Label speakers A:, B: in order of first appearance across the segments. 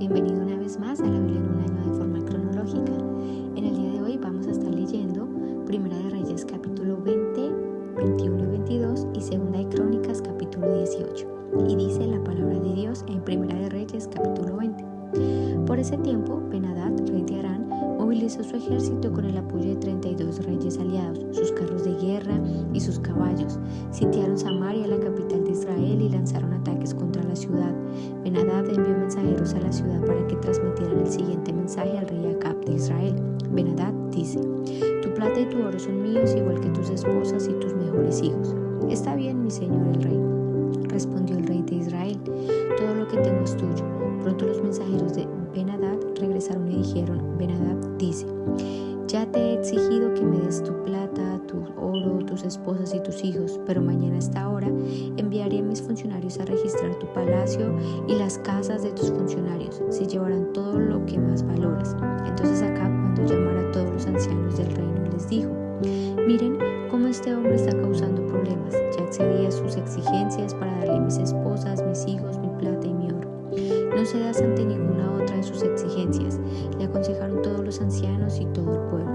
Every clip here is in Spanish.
A: Bienvenido una vez más a la Biblia en un año de forma cronológica. En el día de hoy vamos a estar leyendo Primera de Reyes capítulo 20, 21 y 22 y Segunda de Crónicas capítulo 18. Y dice la palabra de Dios en Primera de Reyes capítulo 20. Por ese tiempo, Ben-Hadad, rey de Aram, movilizó su ejército con el apoyo de 32 reyes aliados, sus carros de guerra y sus caballos. Sitiaron Samaria, la capital de Israel, y lanzaron ataques contra la ciudad. Ben-Hadad envió mensajeros a la ciudad para que transmitieran el siguiente mensaje al rey Acab de Israel. Ben-Hadad dice: Tu plata y tu oro son míos, igual que tus esposas y tus mejores hijos. Está bien, mi señor el rey, respondió el rey de Israel, todo lo que tengo es tuyo. Pronto los mensajeros de Ben-Hadad regresaron y dijeron: Ben-Hadad dice: Ya te he exigido que me des tu plata, tu oro, tus esposas y tus hijos, pero mañana a esta hora enviaré a mis funcionarios a registrar tu palacio y las casas de tus funcionarios. Se llevarán todo lo que más valoras. Entonces Acab mandó llamar a todos los ancianos del reino y les dijo: Miren cómo este hombre está causando problemas. Ya accedí a sus exigencias para darle mis esposas, mis hijos, mi plata y mi oro. No cedas ante ninguna otra de sus exigencias, le aconsejaron todos los ancianos y todo el pueblo.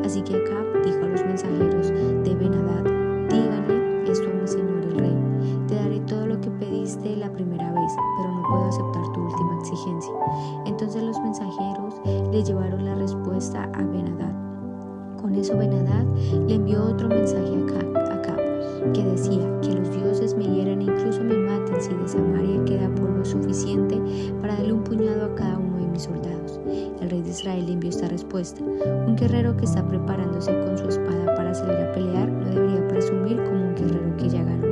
A: Así que Acab dijo a los mensajeros de Ben-Hadad: Díganle esto a mi señor el rey: Te daré todo lo que pediste la primera vez, pero no puedo aceptar tu última exigencia. Entonces los mensajeros le llevaron la respuesta a Ben-Hadad. Con eso Ben-Hadad le envió otro mensaje a Acab, que decía: Que los dioses me hieran e incluso me maten si de Samaria queda polvo suficiente para darle un puñado a cada uno de mis soldados. El rey de Israel le envió esta respuesta: Un guerrero que está preparándose con su espada para salir a pelear no debería presumir como un guerrero que ya ganó.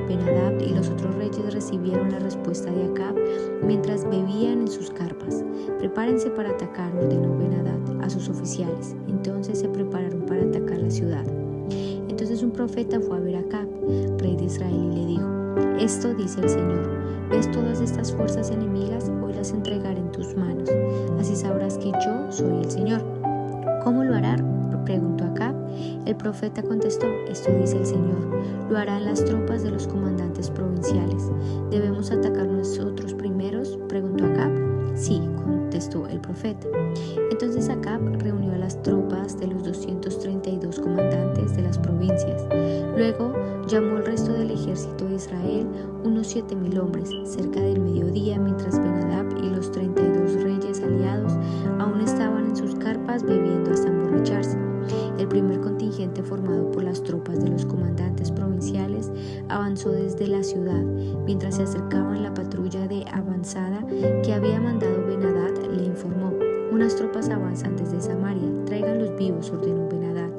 A: Ben-Hadad y los otros reyes recibieron la respuesta de Acab mientras bebían en sus carpas. Prepárense para atacar, ordenó Ben-Hadad a sus oficiales. Entonces se prepararon para atacar la ciudad. Entonces un profeta fue a ver a Acab, rey de Israel, y le dijo: Esto dice el Señor: ¿Ves todas estas fuerzas enemigas? Hoy las entregaré en tus manos. Así sabrás que yo soy el Señor. ¿Cómo lo hará?, preguntó Acab. El profeta contestó: Esto dice el Señor: Lo harán las tropas de los comandantes provinciales. ¿Debemos atacar nosotros primeros?, preguntó Acab. Sí, contestó el profeta. Entonces Acab reunió a las tropas de los 232 comandantes de las provincias. Luego llamó al resto del ejército de Israel, unos 7,000 hombres, cerca del mediodía, mientras Ben-Hadad y los 32 reyes aliados aún estaban en sus carpas bebiendo hasta emborracharse. El primer contingente, formado por las tropas de los comandantes provinciales, avanzó desde la ciudad. Mientras se acercaban, la patrulla de avanzada que había mandado Ben-Hadad le informó: Unas tropas avanzan desde Samaria, tráiganlos vivos, ordenó Ben-Hadad,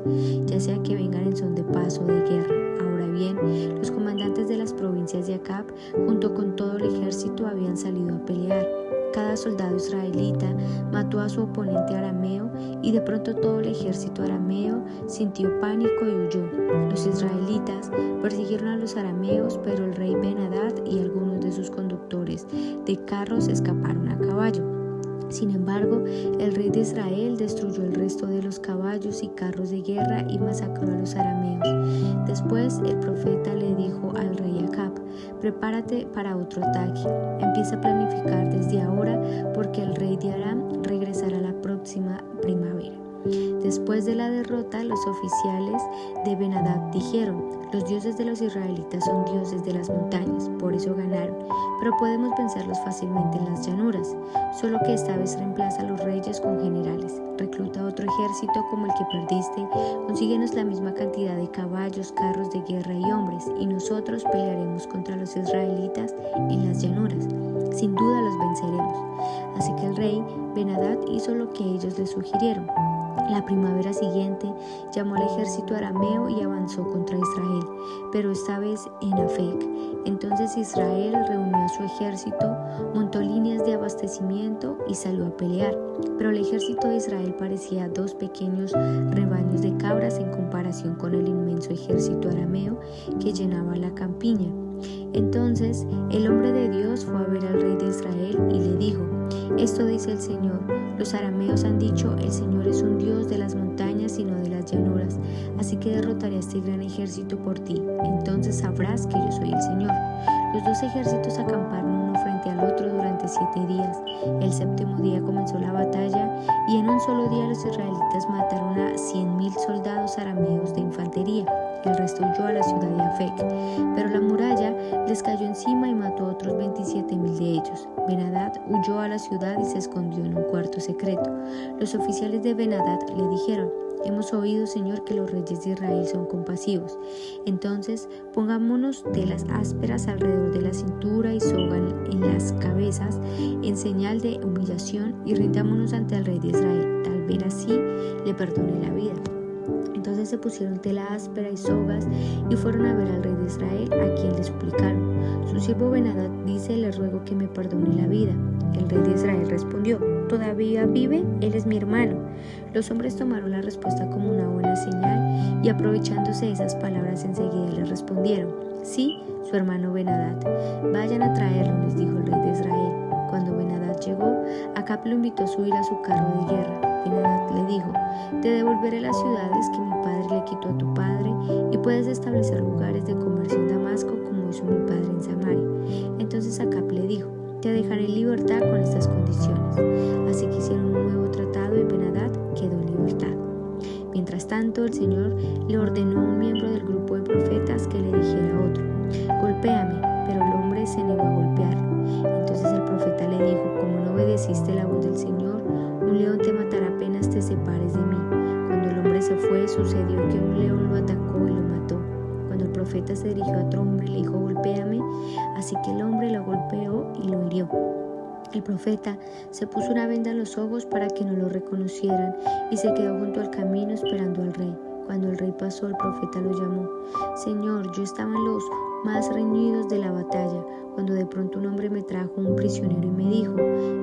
A: ya sea que vengan en son de paz o de guerra. Ahora bien, los comandantes de las provincias de Acab, junto con todo el ejército, habían salido a pelear. Cada soldado israelita mató a su oponente arameo, y de pronto todo el ejército arameo sintió pánico y huyó. Los israelitas persiguieron a los arameos, pero el rey Ben-Hadad y algunos de sus conductores de carros escaparon a caballo. Sin embargo, el rey de Israel destruyó el resto de los caballos y carros de guerra y masacró a los arameos. Después, el profeta le dijo al rey Acab: Prepárate para otro ataque. Empieza a planificar desde ahora, porque el rey de Aram regresará la próxima primavera. Después de la derrota, los oficiales de Ben-Hadad dijeron: Los dioses de los israelitas son dioses de las montañas, por eso ganaron, pero podemos vencerlos fácilmente en las llanuras. Solo que esta vez reemplaza a los reyes con generales. Recluta otro ejército como el que perdiste, consíguenos la misma cantidad de caballos, carros de guerra y hombres, y nosotros pelearemos contra los israelitas en las llanuras. Sin duda los venceremos. Así que el rey Ben-Hadad hizo lo que ellos le sugirieron. La primavera siguiente llamó al ejército arameo y avanzó contra Israel, pero esta vez en Afec. Entonces Israel reunió a su ejército, montó líneas de abastecimiento y salió a pelear. Pero el ejército de Israel parecía 2 pequeños rebaños de cabras en comparación con el inmenso ejército arameo que llenaba la campiña. Entonces el hombre de Dios fue a ver al rey de Israel y le dijo: Esto dice el Señor: Los arameos han dicho: El Señor es un Dios de las montañas y no de las llanuras, así que derrotaré a este gran ejército por ti. Entonces sabrás que yo soy el Señor. Los 2 ejércitos acamparon uno frente frente al otro durante 7 días. El 7º día comenzó la batalla y en un solo día los israelitas mataron a 100,000 soldados arameos de infantería. El resto huyó a la ciudad de Afec, pero la muralla les cayó encima y mató a otros 27,000 de ellos. Ben-Hadad huyó a la ciudad y se escondió en un cuarto secreto. Los oficiales de Ben-Hadad le dijeron: hemos oído, Señor, que los reyes de Israel son compasivos. Entonces pongámonos telas ásperas alrededor de la cintura y soga en las cabezas en señal de humillación y rindámonos ante el rey de Israel. Tal vez así le perdone la vida. Entonces se pusieron tela áspera y sogas y fueron a ver al rey de Israel, a quien le suplicaron: su siervo Ben-Hadad dice: le ruego que me perdone la vida. El rey de Israel respondió: ¿todavía vive? Él es mi hermano. Los hombres tomaron la respuesta como una buena señal y, aprovechándose de esas palabras, enseguida le respondieron: sí, su hermano Ben-Hadad. Vayan a traerlo, les dijo el rey de Israel. Cuando Ben-Hadad llegó, Acab lo invitó a subir a su carro de guerra. Ben-Hadad le dijo: te devolveré las ciudades que mi padre le quitó a tu padre y puedes establecer lugares de comercio en Damasco como hizo mi padre en Samaria. Entonces Acab le dijo: te dejaré en libertad con estas condiciones. Así que hicieron un nuevo tratado y Ben-Hadad quedó en libertad. Mientras tanto, el Señor le ordenó a un miembro del grupo de profetas que le dijera a otro: golpéame, pero el hombre se negó a golpearlo. Entonces el profeta le dijo: como no obedeciste la voz del Señor, un león te matará apenas te separes de mí. Cuando el hombre se fue, sucedió que un león lo atacó y lo mató. Cuando el profeta se dirigió a otro hombre y le dijo: golpéame, así que el hombre lo golpeó y lo hirió. El profeta se puso una venda en los ojos para que no lo reconocieran y se quedó junto al camino esperando al rey. Cuando el rey pasó, el profeta lo llamó: Señor, yo estaba en los más reñidos de la batalla, cuando de pronto un hombre me trajo un prisionero y me dijo: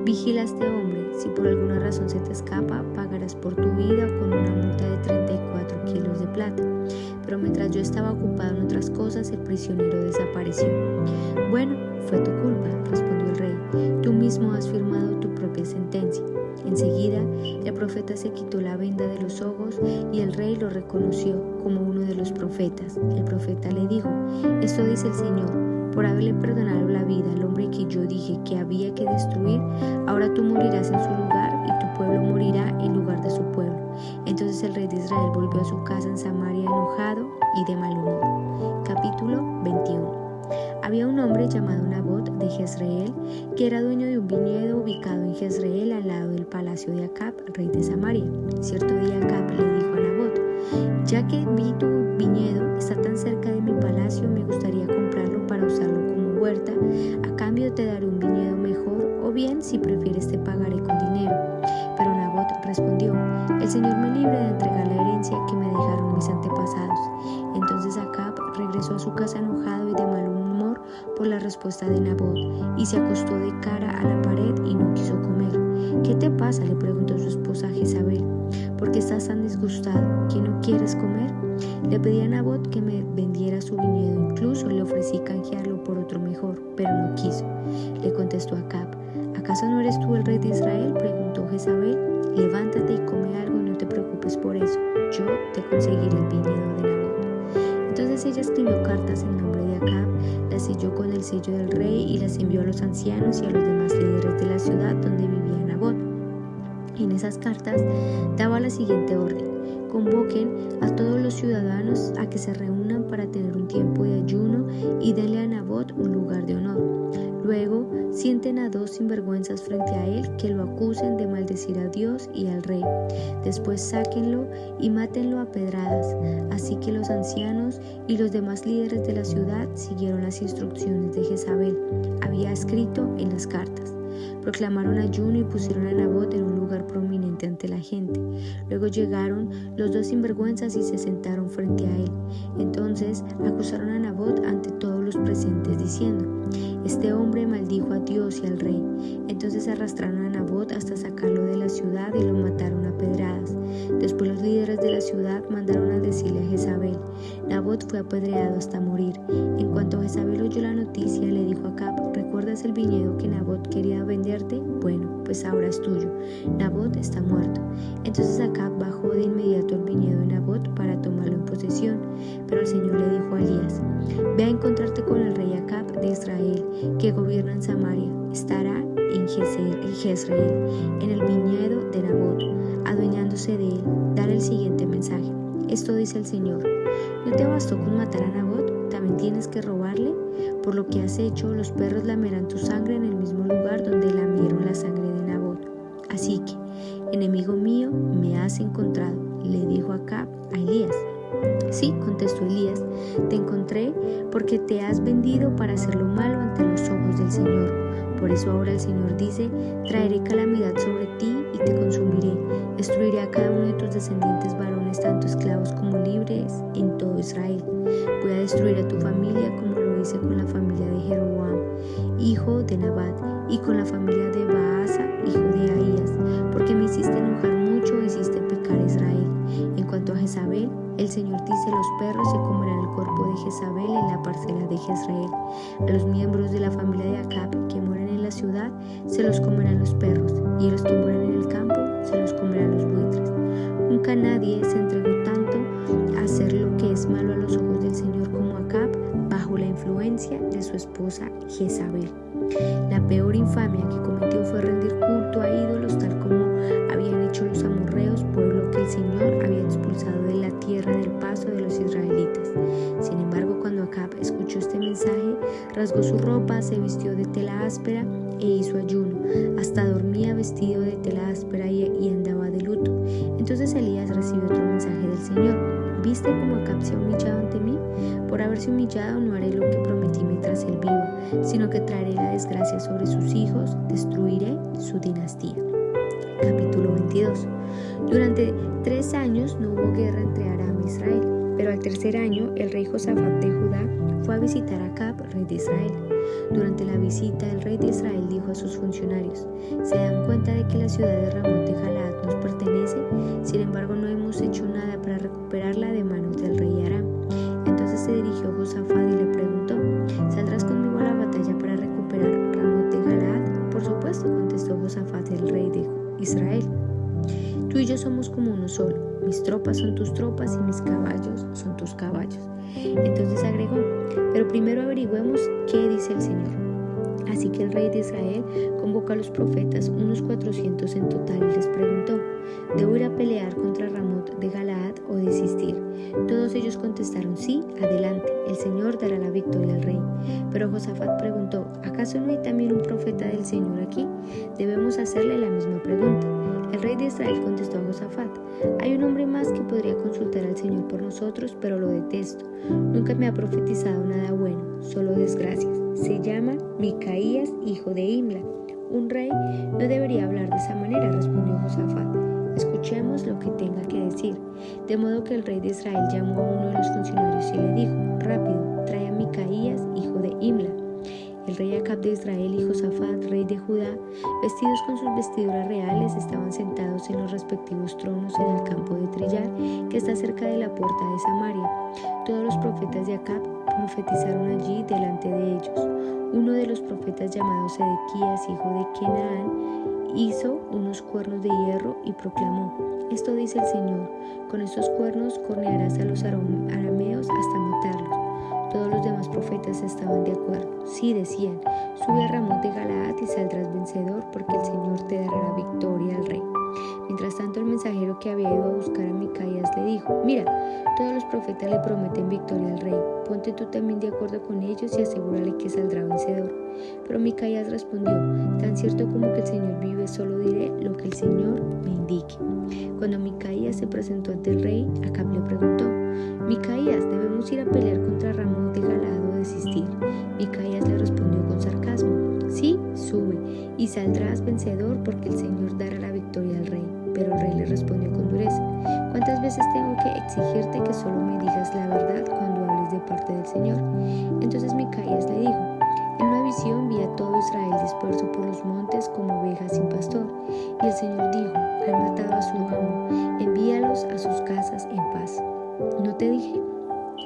A: vigila a este hombre, si por alguna razón se te escapa, pagarás por tu vida con una multa de 34 kilos de plata. Pero mientras yo estaba ocupado en otras cosas, el prisionero desapareció. Bueno, fue tu culpa, respondió el rey. Tú mismo has firmado tu propia sentencia. Enseguida, el profeta se quitó la venda de los ojos y el rey lo reconoció como uno de los profetas. El profeta le dijo: esto dice el Señor: por haberle perdonado la vida al hombre que yo dije que había que destruir, ahora tú morirás en su lugar y tu pueblo morirá en lugar de su pueblo. Entonces el rey de Israel volvió a su casa en Samaria enojado y de mal humor. Capítulo 21. Había un hombre llamado Nabot de Jezreel, que era dueño de un viñedo ubicado en Jezreel al lado del palacio de Acab, rey de Samaria. Cierto día Acab le dijo a Nabot: ya que vi tu viñedo está tan cerca de mi palacio, me gustaría comprarlo para usarlo como huerta. A cambio te daré un viñedo mejor, o bien, si prefieres, te pagaré con dinero. Pero Nabot respondió: el Señor me libre de entregar la herencia que me dejaron mis antepasados. Entonces Acab regresó a su casa enojado y de mal humor por la respuesta de Nabot, y se acostó de cara a la pared y no quiso comer. ¿Qué te pasa?, le preguntó su esposa Jezabel. ¿Por qué estás tan disgustado? ¿Que no quieres comer? Le pedí a Nabot que me vendiera su viñedo, incluso le ofrecí canjearlo por otro mejor, pero no quiso. Le contestó Acab: ¿acaso no eres tú el rey de Israel?, preguntó Jezabel. Levántate y come algo y no te preocupes por eso. Yo te conseguiré el viñedo de Nabot. Entonces ella escribió cartas en nombre de Acab, las selló con el sello del rey y las envió a los ancianos y a los demás líderes de la ciudad donde vivía Nabot. En esas cartas daba la siguiente orden: convoquen a todos los ciudadanos a que se reúnan para tener un tiempo de ayuno y denle a Nabot un lugar de honor. Luego sienten a 2 sinvergüenzas frente a él que lo acusen de maldecir a Dios y al rey. Después sáquenlo y mátenlo a pedradas. Así que los ancianos y los demás líderes de la ciudad siguieron las instrucciones de Jezabel. Había escrito en las cartas. Proclamaron ayuno y pusieron a Nabot en un lugar prominente ante la gente. Luego llegaron los 2 sinvergüenzas y se sentaron frente a él. Entonces acusaron a Nabot ante todos los presentes diciendo: este hombre maldijo a Dios y al rey. Entonces arrastraron a Nabot hasta sacarlo de la ciudad y lo mataron a pedradas. Después los líderes de la ciudad mandaron a decirle a Jezabel: Nabot fue apedreado hasta morir. En cuanto Jezabel oyó la noticia, le dijo a Acab: ¿recuerdas el viñedo que Nabot quería venderte? Bueno, pues ahora es tuyo. Nabot está muerto. Entonces Acab bajó de inmediato el viñedo de Nabot para tomarlo en posesión. Pero el Señor le dijo a Elías: ve a encontrarte con el rey Acab de Israel, que gobierna en Samaria, estará en Jezreel, en el viñedo de Nabot, adueñándose de él. Dale el siguiente mensaje. Esto dice el Señor: ¿no te bastó con matar a Nabot? ¿También tienes que robarle? Por lo que has hecho, los perros lamerán tu sangre en el mismo lugar donde lamieron la sangre de Nabot. Así que, enemigo mío, me has encontrado, le dijo Acab a Elías. Sí, contestó Elías, te encontré porque te has vendido para hacer lo malo ante los ojos del Señor. Por eso ahora el Señor dice: traeré calamidad sobre ti y te consumiré. Destruiré a cada uno de tus descendientes varones, tanto esclavos como libres, en todo Israel. Voy a destruir a tu familia como lo hice con la familia de Jeroboam, hijo de Nabat, y con la familia de Baasa, hijo de Ahías, porque me hiciste enojar mucho e hiciste pecar a Israel. En cuanto a Jezabel, el Señor dice: los perros se comerán el cuerpo de Jezabel en la parcela de Jezreel. A los miembros de la familia de Acab que mueren en la ciudad se los comerán los perros, y a los que mueren en el campo se los comerán los buitres. Nunca nadie se entregó tanto a hacer lo que es malo a los ojos del Señor como Acab, bajo la influencia de su esposa Jezabel. La peor infamia que cometió fue rendir culto a ídolos, tal como habían hecho los amorreos, pueblo que el Señor había expulsado de la tierra del paso de los israelitas. Sin embargo, cuando Acab escuchó este mensaje, rasgó su ropa, se vistió de tela áspera e hizo ayuno. Hasta dormía vestido de tela áspera y andaba de luto. Entonces Elías recibió otro mensaje del Señor: ¿viste cómo Acab se ha humillado ante mí? Por haberse humillado no haré lo que prometí mientras él viva, sino que traeré la desgracia sobre sus hijos, destruiré su dinastía. Capítulo 22. Durante 3 años no hubo guerra entre Aram e Israel, pero al tercer año el rey Josafat de Judá fue a visitar a Acab, rey de Israel. Durante la visita, el rey de Israel dijo a sus funcionarios: ¿se dan cuenta de que la ciudad de Ramot de Galaad nos pertenece? Sin embargo, no hemos hecho nada para recuperarla de manos del rey Aram. Entonces se dirigió a Josafat y le preguntó: ¿saldrás conmigo a la batalla para recuperar Ramot de Galaad? Por supuesto, contestó Josafat, el rey de Israel. Tú y yo somos como uno solo. Mis tropas son tus tropas y mis caballos son tus caballos. Entonces agregó: pero primero averigüemos qué dice el Señor. Así que el rey de Israel convocó a los profetas, unos 400 en total, y les preguntó: ¿debo ir a pelear contra Ramot de Galaad o desistir? Todos ellos contestaron: sí, adelante, el Señor dará la victoria al rey. Pero Josafat preguntó: ¿acaso no hay también un profeta del Señor aquí? Debemos hacerle la misma pregunta. El rey de Israel contestó a Josafat: hay un hombre más que podría consultar al Señor por nosotros, pero lo detesto. Nunca me ha profetizado nada bueno, solo desgracias. Se llama Micaías, hijo de Imla. Un rey no debería hablar de esa manera, respondió Josafat. Escuchemos lo que tenga que decir. De modo que el rey de Israel llamó a uno de los funcionarios y le dijo: rápido, trae a Micaías, hijo de Imla. El rey Acab de Israel y Josafat, rey de Judá, vestidos con sus vestiduras reales, estaban sentados en los respectivos tronos en el campo de trillar que está cerca de la puerta de Samaria. Todos los profetas de Acab profetizaron allí delante de ellos. Uno de los profetas, llamado Sedequías, hijo de Kenaán, hizo unos cuernos de hierro y proclamó: esto dice el Señor: con estos cuernos cornearás a los arameos hasta matarlos. Todos los demás profetas estaban de acuerdo. Sí, decían: sube a Ramot de Galaad y saldrás vencedor, porque el Señor te dará la victoria al rey. Mientras tanto, el mensajero que había ido a buscar a Micaías le dijo: mira, todos los profetas le prometen victoria al rey. Ponte tú también de acuerdo con ellos y asegúrale que saldrá vencedor. Pero Micaías respondió: tan cierto como que el Señor vive, solo diré lo que el Señor me indique. Cuando Micaías se presentó ante el rey, Acab le preguntó: Micaías, ¿debemos ir a pelear contra Ramot de Galaad o desistir? Micaías le respondió con sarcasmo: sí, sube, y saldrás vencedor, porque el Señor dará la victoria al rey. Pero el rey le respondió con dureza: ¿cuántas veces tengo que exigirte que solo me digas la verdad cuando hables de parte del Señor? Entonces Micaías le dijo: en una visión vi a todo Israel disperso por los montes como ovejas sin pastor. Y el Señor dijo: han matado a su amo, envíalos a sus casas en paz. ¿No te dije?,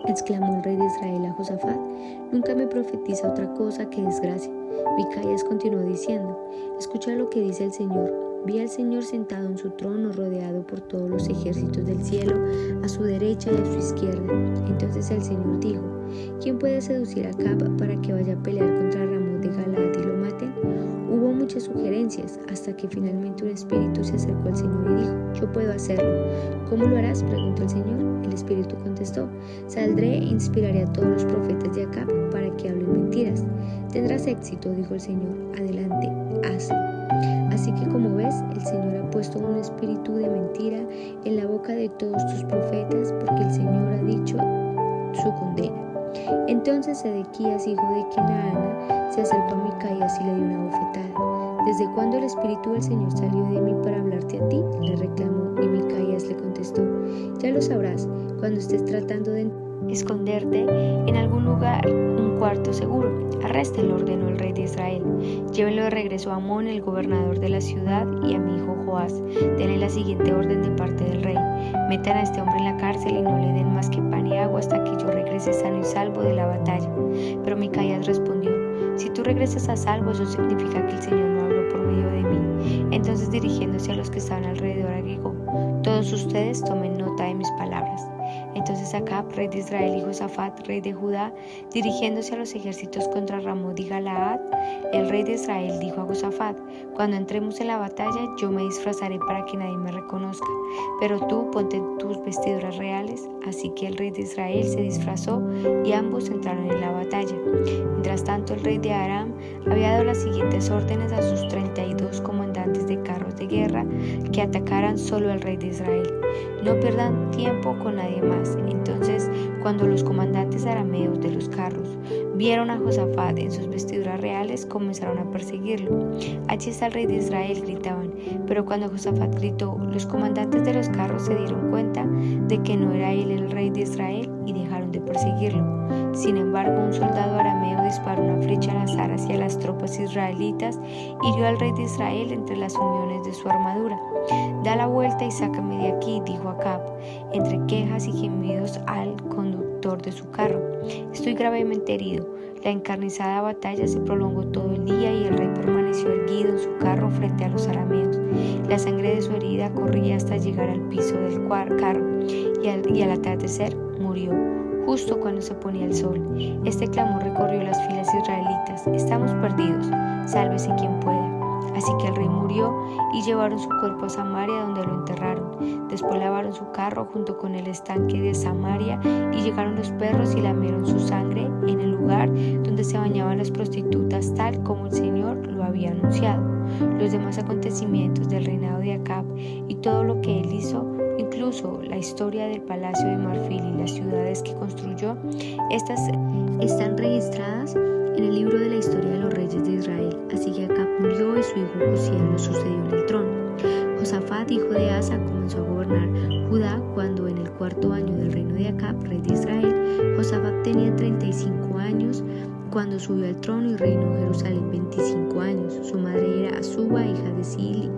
A: exclamó el rey de Israel a Josafat, nunca me profetiza otra cosa que desgracia. Micaías continuó diciendo: escucha lo que dice el Señor. Vi al Señor sentado en su trono, rodeado por todos los ejércitos del cielo, a su derecha y a su izquierda. Entonces el Señor dijo: ¿quién puede seducir a Acab para que vaya a pelear contra Ramón de Galaad y lo maten? Hubo muchas sugerencias, hasta que finalmente un espíritu se acercó al Señor y dijo: yo puedo hacerlo. ¿Cómo lo harás?, preguntó el Señor. El espíritu contestó: saldré e inspiraré a todos los profetas de Acab para que hablen mentiras. Tendrás éxito, dijo el Señor. Adelante, hazlo. Así que, como ves, el Señor ha puesto un espíritu de mentira en la boca de todos tus profetas, porque el Señor ha dicho su condena. Entonces Sedequías, hijo de Kenaana, se acercó a Micaías y le dio una bofetada. ¿Desde cuándo el espíritu del Señor salió de mí para hablarte a ti?, le reclamó, y Micaías le contestó: ya lo sabrás cuando estés tratando de esconderte en algún lugar, un cuarto seguro. Arréstenlo, ordenó el rey de Israel. Llévenlo de regreso a Amón, el gobernador de la ciudad, y a mi hijo Joás. Denle la siguiente orden de parte del rey: metan a este hombre en la cárcel y no le den más que pan y agua hasta que yo regrese sano y salvo de la batalla. Pero Micaías respondió: si tú regresas a salvo, eso significa que el Señor no habló por medio de mí. Entonces, dirigiéndose a los que estaban alrededor, agregó: todos ustedes tomen nota de mis palabras. Entonces Acab, rey de Israel, y Josafat, rey de Judá, dirigiéndose a los ejércitos contra Ramón y Galaad, el rey de Israel dijo a Josafat: cuando entremos en la batalla, yo me disfrazaré para que nadie me reconozca, pero tú ponte tus vestiduras reales. Así que el rey de Israel se disfrazó y ambos entraron en la batalla. Mientras tanto, el rey de Aram había dado las siguientes órdenes a sus 32 comandantes de carros de guerra: que atacaran solo al rey de Israel. No pierdan tiempo con nadie más. Entonces, cuando los comandantes arameos de los carros vieron a Josafat en sus vestiduras reales, comenzaron a perseguirlo. Allí está el rey de Israel, gritaban. Pero cuando Josafat gritó, los comandantes de los carros se dieron cuenta de que no era él el rey de Israel y dejaron de perseguirlo. Sin embargo, un soldado arameo disparó una flecha al azar hacia las tropas israelitas y hirió al rey de Israel entre las uniones de su armadura. Da la vuelta y sácame de aquí, dijo Acab, entre quejas y gemidos al conductor de su carro. Estoy gravemente herido. La encarnizada batalla se prolongó todo el día y el rey permaneció erguido en su carro frente a los arameos. La sangre de su herida corría hasta llegar al piso del carro y al atardecer murió, justo cuando se ponía el sol. Este clamor recorrió las filas israelitas: estamos perdidos, sálvese quien pueda. Así que el rey murió y llevaron su cuerpo a Samaria, donde lo enterraron. Después lavaron su carro junto con el estanque de Samaria y llegaron los perros y lamieron su sangre en el lugar donde se bañaban las prostitutas, tal como el Señor lo había anunciado. Los demás acontecimientos del reinado de Acab y todo lo que él hizo, incluso la historia del palacio de marfil y las ciudades que construyó, estas están registradas en el libro de la historia de los reyes de Israel. Así que Acab murió y su hijo Josías lo sucedió en el trono. Josafat, hijo de Asa, comenzó a gobernar Judá cuando, en el 4º año del reino de Acab, rey de Israel, Josafat tenía 35 años cuando subió al trono y reinó en Jerusalén 25 años. Su madre era Azuba, hija de Sili.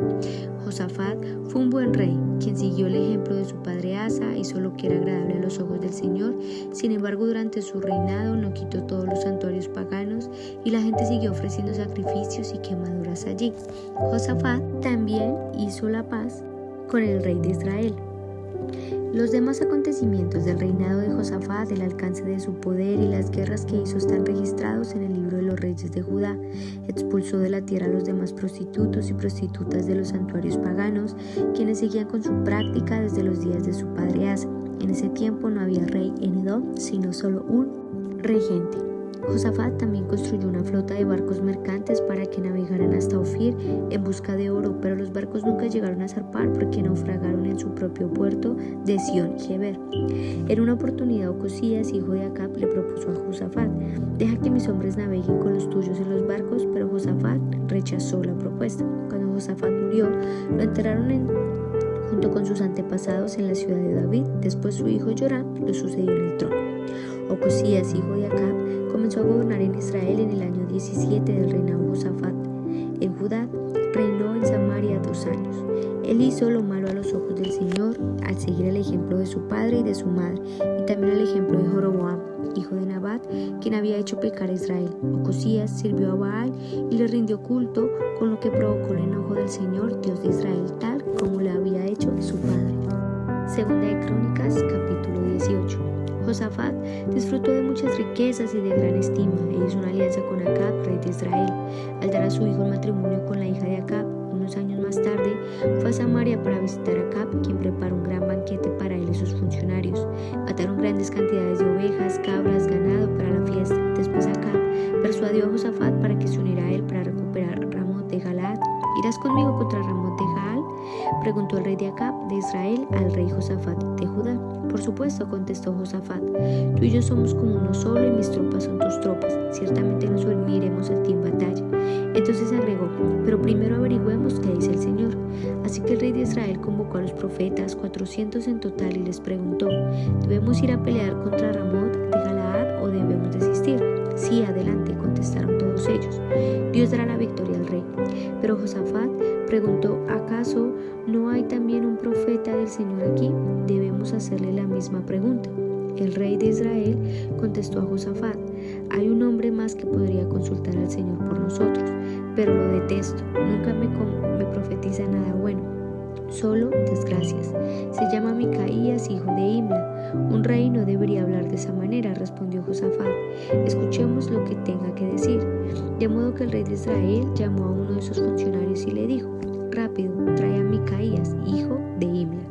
A: Josafat fue un buen rey, quien siguió el ejemplo de su padre Asa, hizo lo que era agradable a los ojos del Señor. Sin embargo, durante su reinado no quitó todos los santuarios paganos y la gente siguió ofreciendo sacrificios y quemaduras allí. Josafat también hizo la paz con el rey de Israel. Los demás acontecimientos del reinado de Josafat, el alcance de su poder y las guerras que hizo están registrados en el libro de los reyes de Judá. Expulsó de la tierra a los demás prostitutos y prostitutas de los santuarios paganos, quienes seguían con su práctica desde los días de su padre Asa. En ese tiempo no había rey en Edom, sino solo un regente. Josafat también construyó una flota de barcos mercantes para que navegaran hasta Ofir en busca de oro, pero los barcos nunca llegaron a zarpar porque naufragaron en su propio puerto de Sion-Geber. En una oportunidad, Ocosías, hijo de Acab, le propuso a Josafat: deja que mis hombres naveguen con los tuyos en los barcos, pero Josafat rechazó la propuesta. Cuando Josafat murió, lo enterraron junto con sus antepasados en la ciudad de David. Después su hijo Joram lo sucedió en el trono. Ocosías, hijo de Acab, comenzó a gobernar en Israel en el año 17 del reinado de Josafat. En Judá reinó en Samaria 2 años. Él hizo lo malo a los ojos del Señor al seguir el ejemplo de su padre y de su madre, y también el ejemplo de Jeroboam, hijo de Nabat, quien había hecho pecar a Israel. Ocosías sirvió a Baal y le rindió culto, con lo que provocó el enojo del Señor, Dios de Israel, tal como le había hecho su padre. Segunda de Crónicas, capítulo 18. Josafat disfrutó de muchas riquezas y de gran estima e hizo una alianza con Acab, rey de Israel, al dar a su hijo en matrimonio con la hija de Acab. Unos años más tarde fue a Samaria para visitar a Acab, quien preparó un gran banquete para él y sus funcionarios. Mataron grandes cantidades de ovejas, cabras, ganado para la fiesta. Después Acab persuadió a Josafat para que se uniera a él para recuperar Ramot de Galaad. ¿Irás conmigo contra Ramot de Gaal?, preguntó el rey de Acab de Israel al rey Josafat de Judá. Por supuesto, contestó Josafat, tú y yo somos como uno solo y mis tropas son tus tropas. Ciertamente nos uniremos a ti en batalla. Entonces agregó, pero primero averigüemos qué dice el Señor. Así que el rey de Israel convocó a los profetas, 400 en total, y les preguntó, ¿debemos ir a pelear contra Ramot de Galaad o debemos desistir? Sí, adelante, contestaron todos ellos. Dios dará la victoria al rey. Pero Josafat preguntó, ¿acaso no hay también un profeta del Señor aquí? Debemos hacerle la misma pregunta. El rey de Israel contestó a Josafat, hay un hombre más que podría consultar al Señor por nosotros, pero lo detesto, nunca me profetiza nada bueno, solo desgracias. Se llama Micaías, hijo de Imla. Un rey no debería hablar de esa manera, respondió Josafat. Escuchemos lo que tenga que decir. De modo que el rey de Israel llamó a uno de sus funcionarios y le dijo, rápido, trae a Micaías, hijo de Imla.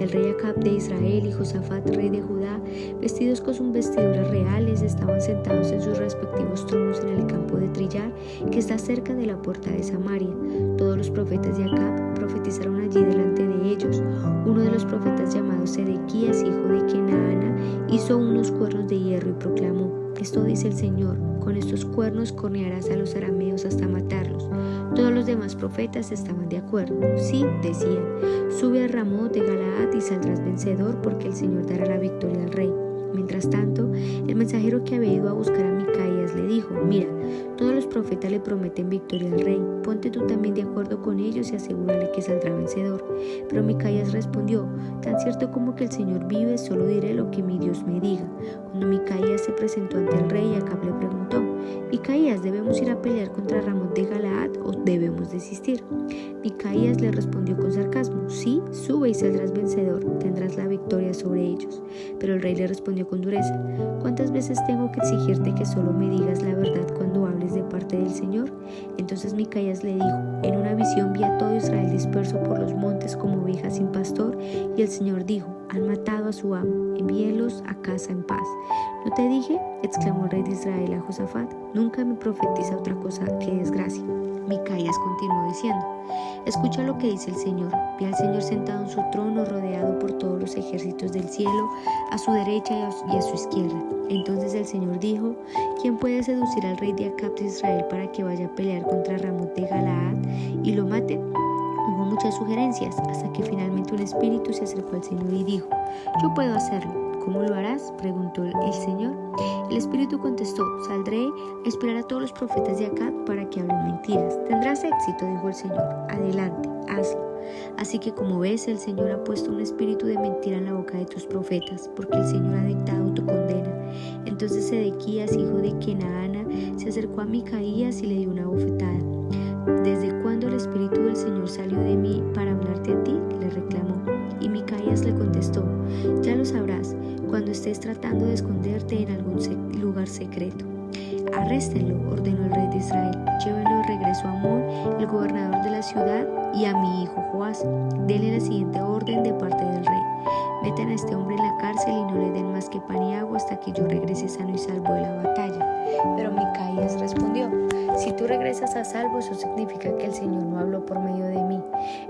A: El rey Acab de Israel y Josafat, rey de Judá, vestidos con sus vestiduras reales, estaban sentados en sus respectivos tronos en el campo de Trillar, que está cerca de la puerta de Samaria. Todos los profetas de Acab profetizaron allí delante de ellos. Uno de los profetas, llamado Sedequías, hijo de Kenaana, hizo unos cuernos de hierro y proclamó, esto dice el Señor, con estos cuernos cornearás a los arameos hasta matarlos. Todos los demás profetas estaban de acuerdo. Sí, decían, sube a Ramot de Galaad y saldrás vencedor, porque el Señor dará la victoria al rey. Mientras tanto, el mensajero que había ido a buscar a Micaías le dijo, mira, todos los profetas le prometen victoria al rey, ponte tú también de acuerdo con ellos y asegúrale que saldrá vencedor. Pero Micaías respondió, tan cierto como que el Señor vive, solo diré lo que mi Dios me diga. Cuando Micaías se presentó ante el rey, Acab le preguntó, Micaías, ¿debemos ir a pelear contra Ramot de Galaad o debemos desistir? Micaías le respondió con sarcasmo, sí, sube y saldrás vencedor, tendrás la victoria sobre ellos. Pero el rey le respondió con dureza, ¿cuántas veces tengo que exigirte que solo me digas la verdad cuando hables de parte del Señor? Entonces Micaías le dijo, en una visión vi a todo Israel disperso por los montes como ovejas sin pastor, y el Señor dijo, han matado a su amo, envíelos a casa en paz. ¿No te dije?, exclamó el rey de Israel a Josafat, nunca me profetiza otra cosa que desgracia. Micaías continuó diciendo, escucha lo que dice el Señor. Vi al Señor sentado en su trono, rodeado por todos los ejércitos del cielo, a su derecha y a su izquierda. Entonces el Señor dijo, ¿quién puede seducir al rey de Acab de Israel para que vaya a pelear contra Ramot de Galaad y lo mate? Hubo muchas sugerencias, hasta que finalmente un espíritu se acercó al Señor y dijo, yo puedo hacerlo. ¿Cómo lo harás?, preguntó el Señor. El espíritu contestó, saldré a inspirar a todos los profetas de Acab para que hablen mentiras. Tendrás éxito, dijo el Señor. Adelante, hazlo. Así que como ves, el Señor ha puesto un espíritu de mentira en la boca de tus profetas, porque el Señor ha dictado tu condena. Entonces Sedequías, hijo de Kenaana, se acercó a Micaías y le dio una bofetada. ¿Desde cuándo el espíritu del Señor salió de mí para hablarte a ti?, le reclamó. Y Micaías le contestó, ya lo sabrás cuando estés tratando de esconderte en algún lugar secreto. Arréstenlo, ordenó el rey de Israel. Llévenlo de regreso a Amón, el gobernador de la ciudad, y a mi hijo Joás. Denle la siguiente orden de parte del rey. Metan a este hombre en la cárcel y no le den más que pan y agua hasta que yo regrese sano y salvo de la batalla. Pero Micaías respondió, si tú regresas a salvo, eso significa que el Señor no habló por medio de mí.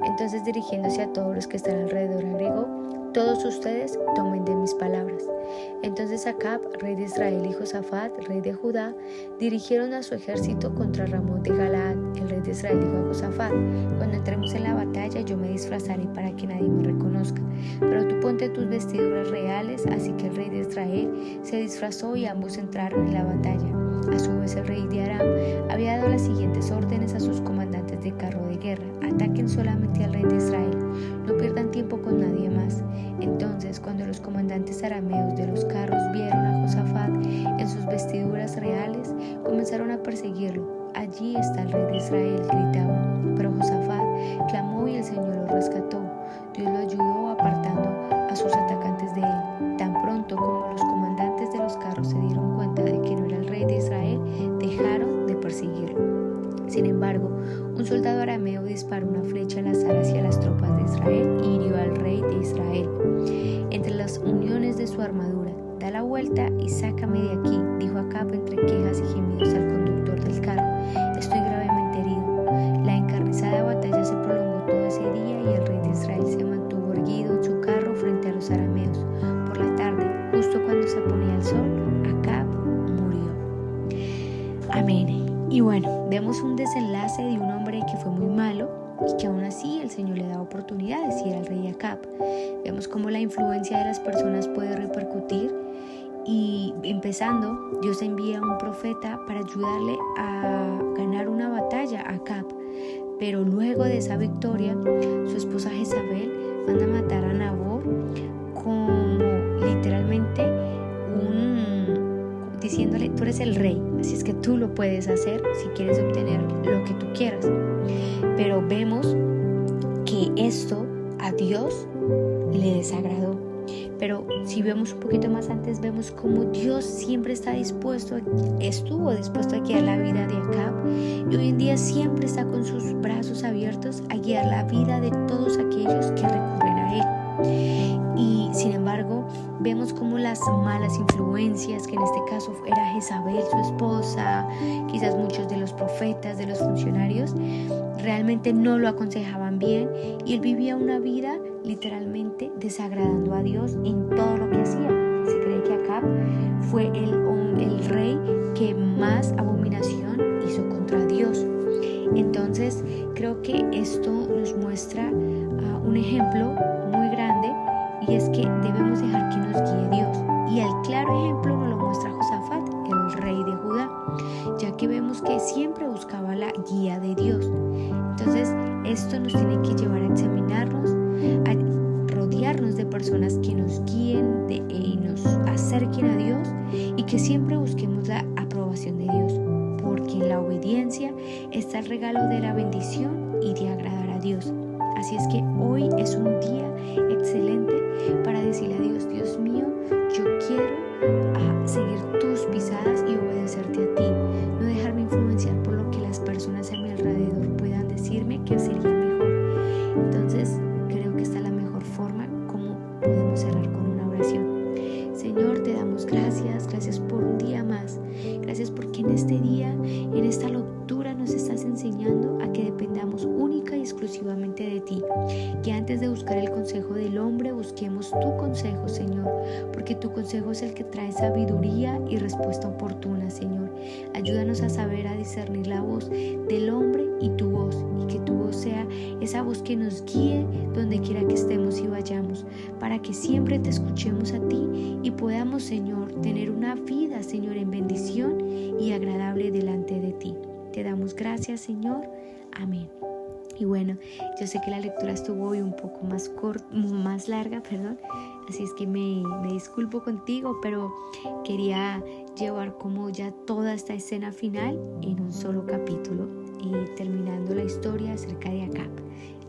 A: Entonces, dirigiéndose a todos los que están alrededor, agregó, todos ustedes tomen de mis palabras. Entonces Acab, rey de Israel, y Josafat, rey de Judá, dirigieron a su ejército contra Ramot de Galaad. El rey de Israel dijo a Josafat, cuando entremos en la batalla yo me disfrazaré para que nadie me reconozca, pero tú ponte tus vestiduras reales. Así que el rey de Israel se disfrazó y ambos entraron en la batalla. A su vez el rey de Aram había dado las siguientes órdenes a sus comandantes de carro de guerra, ataquen solamente al rey de Israel, no pierdan tiempo con nadie más. Entonces, cuando los comandantes arameos de los carros vieron a Josafat en sus vestiduras reales, comenzaron a perseguirlo. Allí está el rey de Israel, gritaban. Pero Josafat clamó y el Señor lo rescató. Dios lo ayudó apartando a sus atacantes de él. Tan pronto como los comandantes Sin embargo, un soldado arameo disparó una flecha al azar hacia las tropas de Israel y hirió al rey de Israel entre las uniones de su armadura. Da la vuelta y sácame de aquí, dijo Acab entre quejas y gemidos al conductor del carro. Estoy gravemente herido. La encarnizada batalla se prolongó todo ese día y el rey de Israel se mantuvo erguido en su carro frente a los arameos. Por la tarde, justo cuando se ponía el sol, Acab murió. Amén. Y bueno, vemos un desenlace de un hombre que fue muy malo y que aún así el Señor le da oportunidades, y era el rey Acab. Vemos cómo la influencia de las personas puede repercutir, y empezando, Dios envía a un profeta para ayudarle a ganar una batalla a Acab. Pero luego de esa victoria, su esposa Jezabel manda a matar a Nabot como literalmente diciéndole: tú eres el rey, así es que tú lo puedes hacer si quieres obtener lo que tú quieras. Pero vemos que esto a Dios le desagradó. Pero si vemos un poquito más antes, vemos cómo Dios siempre estuvo dispuesto a guiar la vida de Acab, y hoy en día siempre está con sus brazos abiertos a guiar la vida de todos aquellos que recurren a Él. Y sin embargo, vemos cómo las malas influencias, que en este caso era Jezabel, su esposa, quizás muchos de los profetas, de los funcionarios, realmente no lo aconsejaban bien, y él vivía una vida literalmente desagradando a Dios en todo lo que hacía. Se cree que Acab fue el rey que más abominación hizo contra Dios. Entonces creo que esto nos muestra un ejemplo muy grande, y es que debemos dejar que nos guíe Dios. Y el claro ejemplo nos lo muestra Josafat, el rey de Judá, ya que vemos que siempre buscaba la guía de Dios. Entonces esto nos tiene que llevar a examinarnos, a rodearnos de personas que nos guíen y nos acerquen a Dios, y que siempre busquemos la aprobación de Dios, porque en la obediencia está el regalo de la bendición y de agradar a Dios. Así es que hoy es un día excelente para decirle a Dios: Dios mío, yo quiero seguir tus pisadas y obedecerte a ti, no dejarme influenciar por lo que las personas a mi alrededor puedan decirme que sería mejor. Entonces creo que esta es la mejor forma como podemos cerrar con una oración. Señor, te damos gracias por un día más. Gracias porque en este día, en esta lectura, nos estás enseñando a que dependamos única y exclusivamente de ti, que antes de buscar el consejo del hombre, busquemos tu consejo, Señor, porque tu consejo es el que trae sabiduría y respuesta oportuna, Señor. Ayúdanos a saber, a discernir la voz del hombre y tu voz, y que tu voz sea esa voz que nos guíe donde quiera que estemos y vayamos, para que siempre te escuchemos a ti y podamos, Señor, tener una vida, Señor, en bendición y agradable delante de ti. Te damos gracias, Señor. Amén. Y bueno, yo sé que la lectura estuvo hoy un poco más larga, así es que me disculpo contigo, pero quería llevar como ya toda esta escena final en un solo capítulo, y terminando la historia acerca de Acab,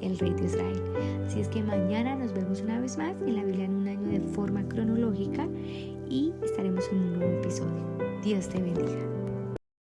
A: el rey de Israel. Así es que mañana nos vemos una vez más en la Biblia en un año de forma cronológica, y estaremos en un nuevo episodio. Dios te bendiga.